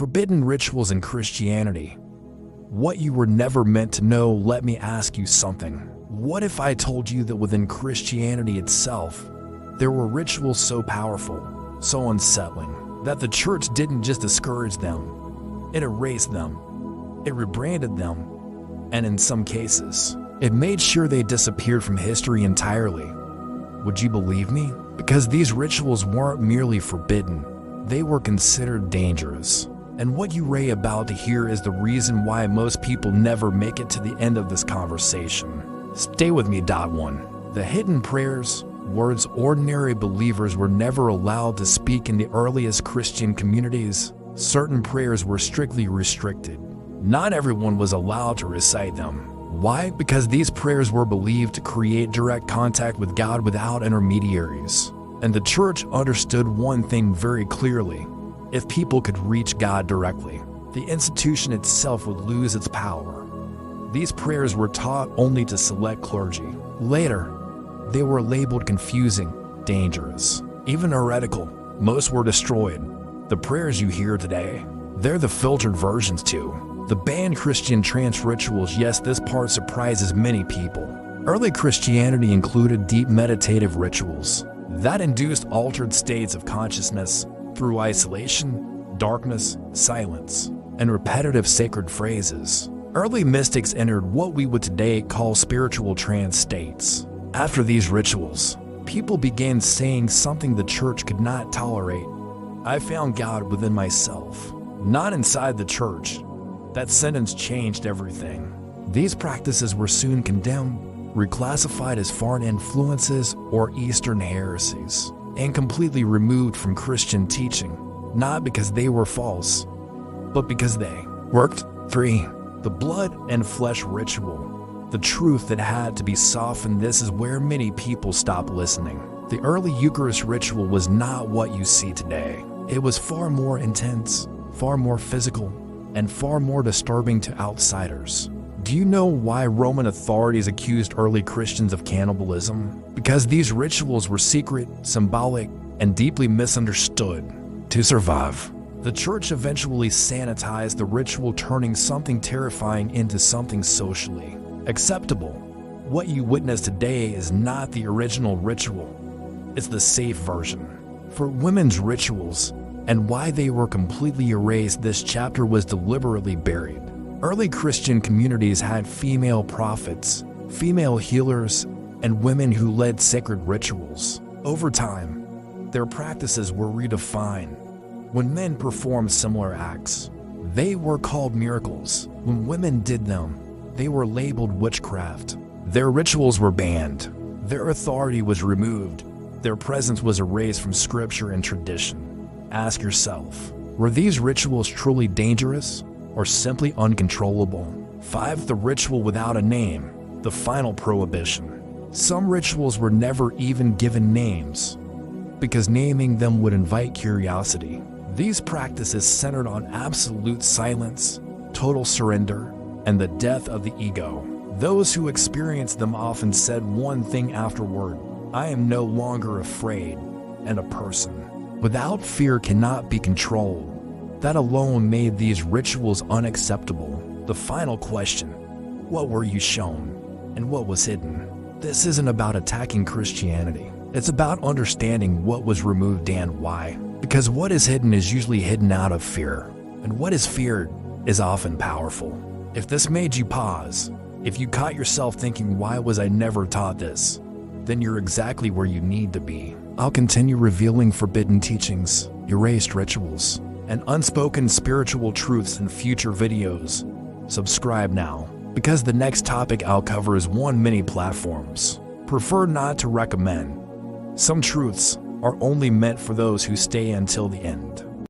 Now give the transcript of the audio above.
Forbidden rituals in Christianity. What you were never meant to know. Let me ask you something. What if I told you that within Christianity itself, there were rituals so powerful, so unsettling, that the church didn't just discourage them, it erased them, it rebranded them, and in some cases, it made sure they disappeared from history entirely? Would you believe me? Because these rituals weren't merely forbidden, they were considered dangerous. And what you are about to hear is the reason why most people never make it to the end of this conversation. Stay with me. 1. The hidden prayers, words ordinary believers were never allowed to speak in the earliest Christian communities. Certain prayers were strictly restricted. Not everyone was allowed to recite them. Why? Because these prayers were believed to create direct contact with God without intermediaries. And the church understood one thing very clearly. If people could reach God directly, the institution itself would lose its power. These prayers were taught only to select clergy. Later, they were labeled confusing, dangerous, even heretical. Most were destroyed. The prayers you hear today, they're the filtered versions too. The banned Christian trance rituals. Yes, this part surprises many people. Early Christianity included deep meditative rituals that induced altered states of consciousness through isolation, darkness, silence, and repetitive sacred phrases. Early mystics entered what we would today call spiritual trance states. After these rituals, people began saying something the church could not tolerate. I found God within myself, not inside the church. That sentence changed everything. These practices were soon condemned, reclassified as foreign influences or Eastern heresies, and completely removed from Christian teaching, not because they were false, but because they worked. 3. The blood and flesh ritual. The truth that had to be softened. This is where many people stop listening. The early Eucharist ritual was not what you see today. It was far more intense, far more physical, and far more disturbing to outsiders. Do you know why Roman authorities accused early Christians of cannibalism? Because these rituals were secret, symbolic, and deeply misunderstood. To survive, the church eventually sanitized the ritual, turning something terrifying into something socially acceptable. What you witness today is not the original ritual, it's the safe version. For women's rituals and why they were completely erased, this chapter was deliberately buried. Early Christian communities had female prophets, female healers, and women who led sacred rituals. Over time, their practices were redefined. When men performed similar acts, they were called miracles. When women did them, they were labeled witchcraft. Their rituals were banned. Their authority was removed. Their presence was erased from scripture and tradition. Ask yourself, were these rituals truly dangerous or simply uncontrollable? 5. The ritual without a name. The final prohibition. Some rituals were never even given names, because naming them would invite curiosity. These practices centered on absolute silence, total surrender, and the death of the ego. Those who experienced them often said one thing afterward: I am no longer afraid, and a person without fear cannot be controlled. That alone made these rituals unacceptable. The final question: what were you shown, and what was hidden? This isn't about attacking Christianity. It's about understanding what was removed and why. Because what is hidden is usually hidden out of fear, and what is feared is often powerful. If this made you pause, if you caught yourself thinking, why was I never taught this? Then you're exactly where you need to be. I'll continue revealing forbidden teachings, erased rituals, and unspoken spiritual truths in future videos. Subscribe now, because the next topic I'll cover is on many platforms. Prefer not to recommend. Some truths are only meant for those who stay until the end.